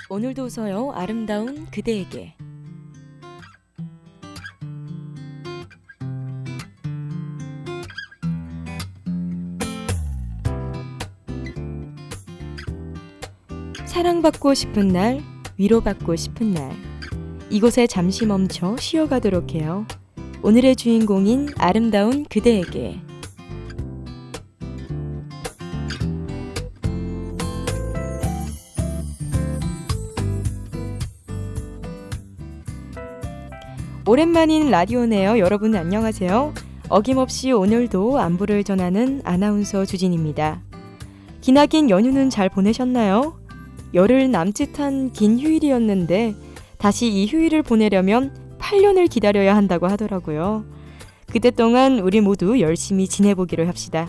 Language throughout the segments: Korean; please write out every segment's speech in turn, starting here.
오늘도 웃어요. 아름다운 그대에게. 사랑받고 싶은 날, 위로받고 싶은 날, 이곳에 잠시 멈춰 쉬어가도록 해요. 오늘의 주인공인 아름다운 그대에게. 오랜만인 라디오네요. 여러분 안녕하세요. 어김없이 오늘도 안부를 전하는 아나운서 주진입니다. 기나긴 연휴는 잘 보내셨나요? 열흘 남짓한 긴 휴일이었는데 다시 이 휴일을 보내려면 8년을 기다려야 한다고 하더라고요. 그때 동안 우리 모두 열심히 지내보기로 합시다.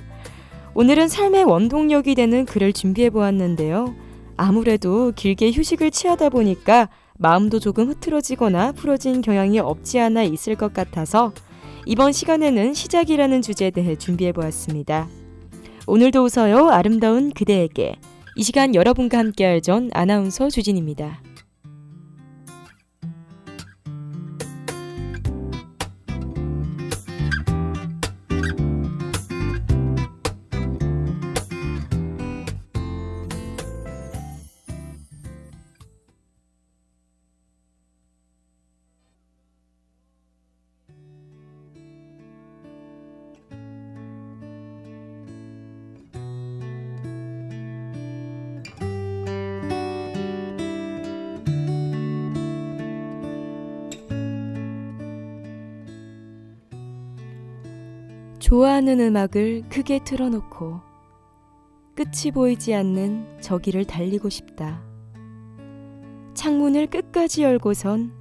오늘은 삶의 원동력이 되는 글을 준비해 보았는데요. 아무래도 길게 휴식을 취하다 보니까 마음도 조금 흐트러지거나 풀어진 경향이 없지 않아 있을 것 같아서 이번 시간에는 시작이라는 주제에 대해 준비해 보았습니다. 오늘도 웃어요. 아름다운 그대에게. 이 시간 여러분과 함께할 전 아나운서 주진입니다. 좋아하는 음악을 크게 틀어놓고 끝이 보이지 않는 저 길을 달리고 싶다. 창문을 끝까지 열고선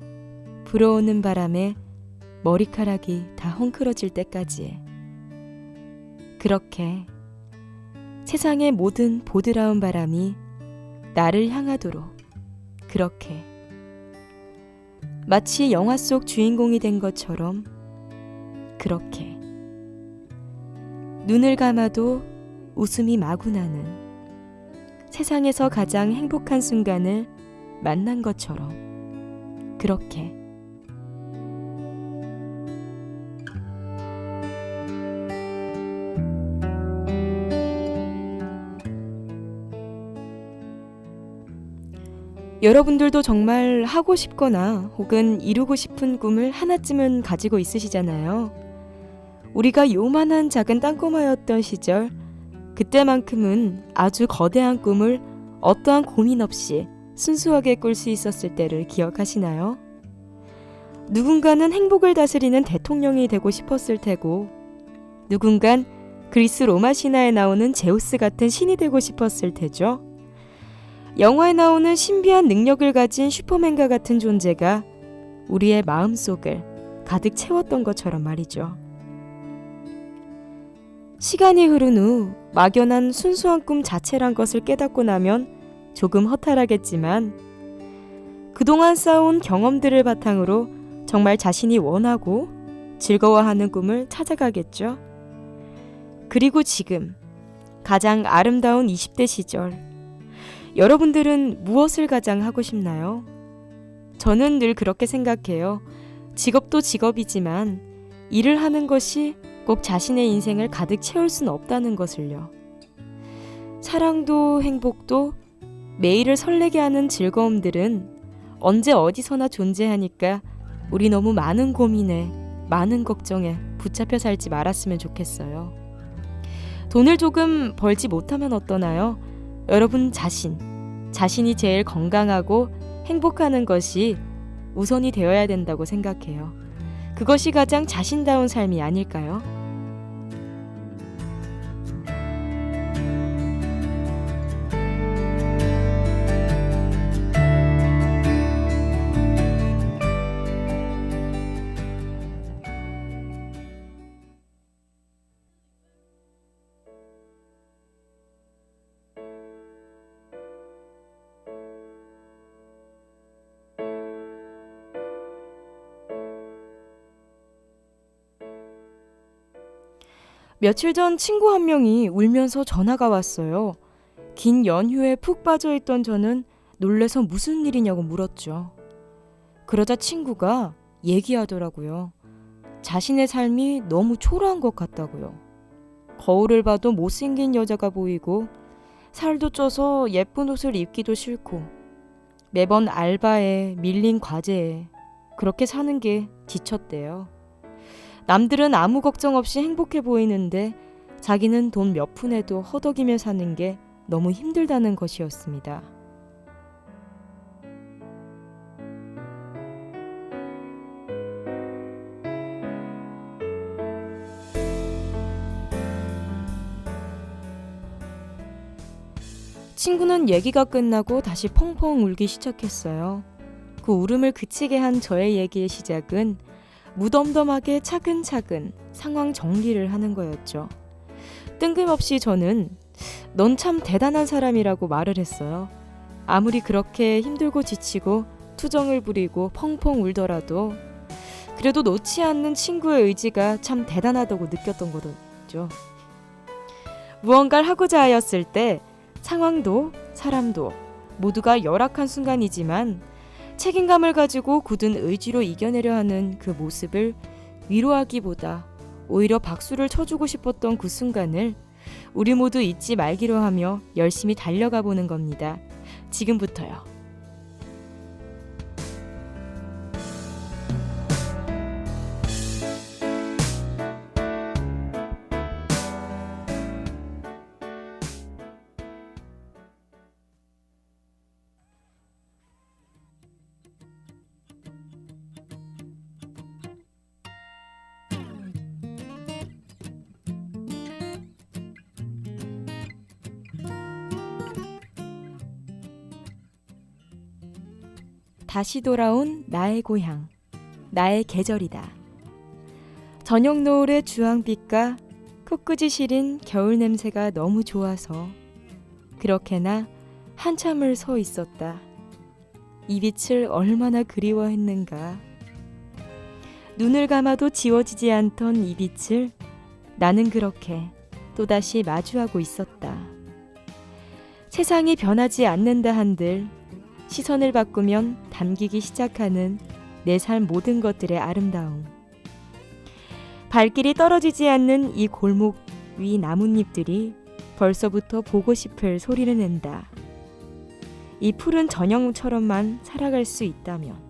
불어오는 바람에 머리카락이 다 헝클어질 때까지. 그렇게 세상의 모든 보드라운 바람이 나를 향하도록, 그렇게 마치 영화 속 주인공이 된 것처럼, 그렇게 눈을 감아도 웃음이 마구 나는 세상에서 가장 행복한 순간을 만난 것처럼, 그렇게 여러분들도 정말 하고 싶거나 혹은 이루고 싶은 꿈을 하나쯤은 가지고 있으시잖아요. 우리가 요만한 작은 땅꼬마였던 시절, 그때만큼은 아주 거대한 꿈을 어떠한 고민 없이 순수하게 꿀 수 있었을 때를 기억하시나요? 누군가는 행복을 다스리는 대통령이 되고 싶었을 테고, 누군간 그리스 로마 신화에 나오는 제우스 같은 신이 되고 싶었을 테죠. 영화에 나오는 신비한 능력을 가진 슈퍼맨과 같은 존재가 우리의 마음속을 가득 채웠던 것처럼 말이죠. 시간이 흐른 후 막연한 순수한 꿈 자체란 것을 깨닫고 나면 조금 허탈하겠지만, 그동안 쌓아온 경험들을 바탕으로 정말 자신이 원하고 즐거워하는 꿈을 찾아가겠죠. 그리고 지금 가장 아름다운 20대 시절, 여러분들은 무엇을 가장 하고 싶나요? 저는 늘 그렇게 생각해요. 직업도 직업이지만 일을 하는 것이 꼭 자신의 인생을 가득 채울 수는 없다는 것을요. 사랑도 행복도 매일을 설레게 하는 즐거움들은 언제 어디서나 존재하니까 우리 너무 많은 고민에, 많은 걱정에 붙잡혀 살지 말았으면 좋겠어요. 돈을 조금 벌지 못하면 어떠나요? 여러분 자신이 제일 건강하고 행복하는 것이 우선이 되어야 된다고 생각해요. 그것이 가장 자신다운 삶이 아닐까요? 며칠 전 친구 한 명이 울면서 전화가 왔어요. 긴 연휴에 푹 빠져있던 저는 놀래서 무슨 일이냐고 물었죠. 그러자 친구가 얘기하더라고요. 자신의 삶이 너무 초라한 것 같다고요. 거울을 봐도 못생긴 여자가 보이고 살도 쪄서 예쁜 옷을 입기도 싫고 매번 알바에 밀린 과제에 그렇게 사는 게 지쳤대요. 남들은 아무 걱정 없이 행복해 보이는데 자기는 돈 몇 푼에도 허덕이며 사는 게 너무 힘들다는 것이었습니다. 친구는 얘기가 끝나고 다시 펑펑 울기 시작했어요. 그 울음을 그치게 한 저의 얘기의 시작은 무덤덤하게 차근차근 상황 정리를 하는 거였죠. 뜬금없이 저는 넌 참 대단한 사람이라고 말을 했어요. 아무리 그렇게 힘들고 지치고 투정을 부리고 펑펑 울더라도 그래도 놓지 않는 친구의 의지가 참 대단하다고 느꼈던 거죠. 무언가를 하고자 하였을 때 상황도 사람도 모두가 열악한 순간이지만 책임감을 가지고 굳은 의지로 이겨내려 하는 그 모습을 위로하기보다 오히려 박수를 쳐주고 싶었던 그 순간을 우리 모두 잊지 말기로 하며 열심히 달려가 보는 겁니다. 지금부터요. 다시 돌아온 나의 고향, 나의 계절이다. 저녁 노을의 주황빛과 코끝이 시린 겨울 냄새가 너무 좋아서 그렇게나 한참을 서 있었다. 이 빛을 얼마나 그리워했는가. 눈을 감아도 지워지지 않던 이 빛을 나는 그렇게 또다시 마주하고 있었다. 세상이 변하지 않는다 한들 시선을 바꾸면 담기기 시작하는 내 삶 모든 것들의 아름다움. 발길이 떨어지지 않는 이 골목 위 나뭇잎들이 벌써부터 보고 싶을 소리를 낸다. 이 푸른 저녁처럼만 살아갈 수 있다면.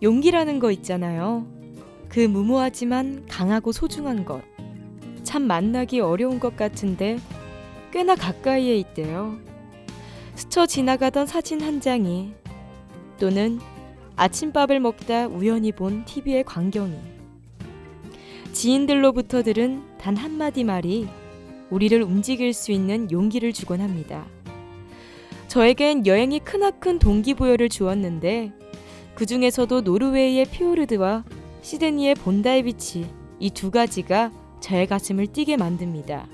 용기라는 거 있잖아요. 그 무모하지만 강하고 소중한 것. 참 만나기 어려운 것 같은데 꽤나 가까이에 있대요. 스쳐 지나가던 사진 한 장이, 또는 아침밥을 먹다 우연히 본 TV의 광경이, 지인들로부터 들은 단 한마디 말이 우리를 움직일 수 있는 용기를 주곤 합니다. 저에겐 여행이 크나큰 동기부여를 주었는데 그 중에서도 노르웨이의 피오르드와 시드니의 본다이 비치, 이 두 가지가 저의 가슴을 뛰게 만듭니다.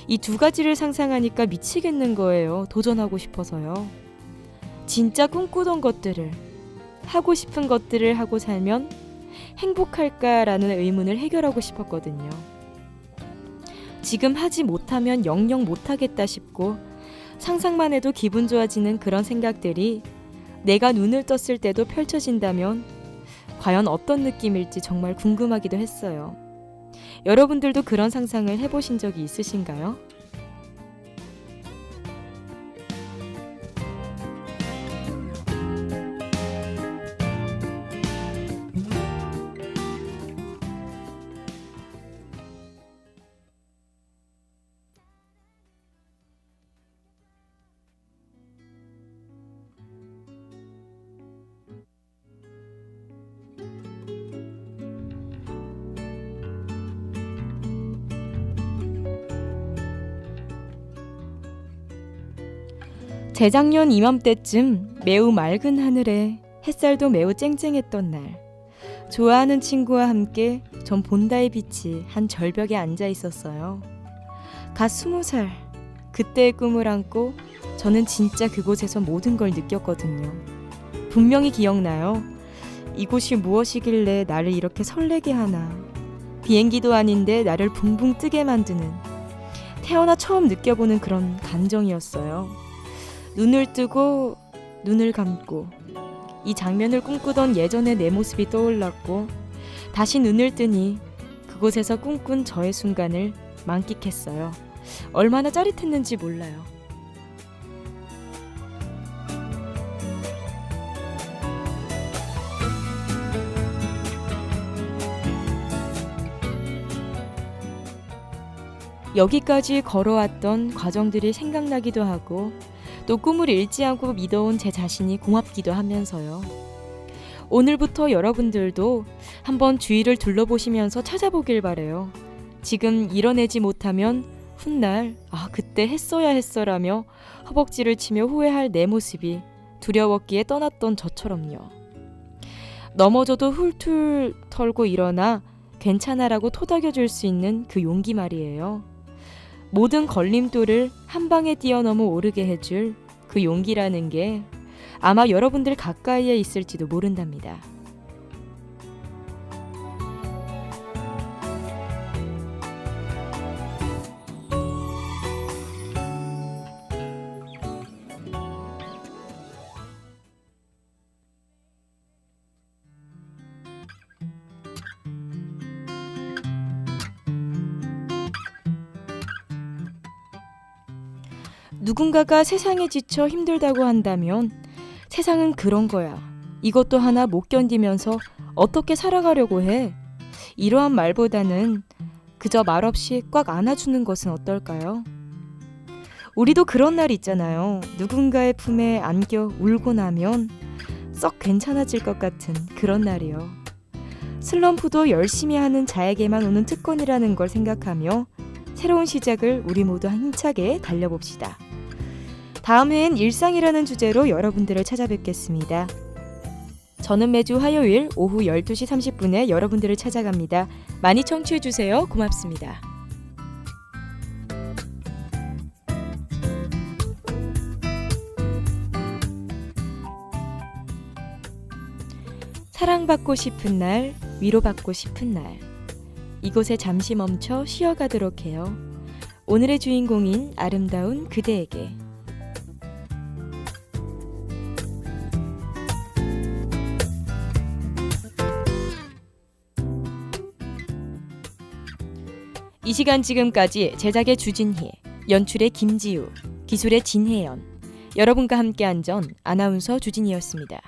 이 두 가지를 상상하니까 미치겠는 거예요. 도전하고 싶어서요. 진짜 꿈꾸던 것들을, 하고 싶은 것들을 하고 살면 행복할까라는 의문을 해결하고 싶었거든요. 지금 하지 못하면 영영 못하겠다 싶고 상상만 해도 기분 좋아지는 그런 생각들이 내가 눈을 떴을 때도 펼쳐진다면 과연 어떤 느낌일지 정말 궁금하기도 했어요. 여러분들도 그런 상상을 해보신 적이 있으신가요? 재작년 이맘때쯤 매우 맑은 하늘에 햇살도 매우 쨍쨍했던 날, 좋아하는 친구와 함께 전 본다이 비치 한 절벽에 앉아 있었어요. 갓 20살, 그때의 꿈을 안고 저는 진짜 그곳에서 모든 걸 느꼈거든요. 분명히 기억나요. 이곳이 무엇이길래 나를 이렇게 설레게 하나. 비행기도 아닌데 나를 붕붕 뜨게 만드는, 태어나 처음 느껴보는 그런 감정이었어요. 눈을 뜨고 눈을 감고 이 장면을 꿈꾸던 예전의 내 모습이 떠올랐고, 다시 눈을 뜨니 그곳에서 꿈꾼 저의 순간을 만끽했어요. 얼마나 짜릿했는지 몰라요. 여기까지 걸어왔던 과정들이 생각나기도 하고, 또 꿈을 잃지 않고 믿어온 제 자신이 고맙기도 하면서요. 오늘부터 여러분들도 한번 주위를 둘러보시면서 찾아보길 바래요. 지금 이뤄내지 못하면 훗날 그때 했어야 했어라며 허벅지를 치며 후회할 내 모습이 두려웠기에 떠났던 저처럼요. 넘어져도 훌툴 털고 일어나 괜찮아라고 토닥여줄 수 있는 그 용기 말이에요. 모든 걸림돌을 한 방에 뛰어넘어 오르게 해줄 그 용기라는 게 아마 여러분들 가까이에 있을지도 모른답니다. 누군가가 세상에 지쳐 힘들다고 한다면 세상은 그런 거야. 이것도 하나 못 견디면서 어떻게 살아가려고 해? 이러한 말보다는 그저 말없이 꽉 안아주는 것은 어떨까요? 우리도 그런 날 있잖아요. 누군가의 품에 안겨 울고 나면 썩 괜찮아질 것 같은 그런 날이요. 슬럼프도 열심히 하는 자에게만 오는 특권이라는 걸 생각하며 새로운 시작을 우리 모두 힘차게 달려봅시다. 다음 회엔 일상이라는 주제로 여러분들을 찾아뵙겠습니다. 저는 매주 화요일 오후 12시 30분에 여러분들을 찾아갑니다. 많이 청취해주세요. 고맙습니다. 사랑받고 싶은 날, 위로받고 싶은 날, 이곳에 잠시 멈춰 쉬어가도록 해요. 오늘의 주인공인 아름다운 그대에게. 이 시간 지금까지 제작의 주진희, 연출의 김지우, 기술의 진혜연, 여러분과 함께한 전 아나운서 주진이었습니다.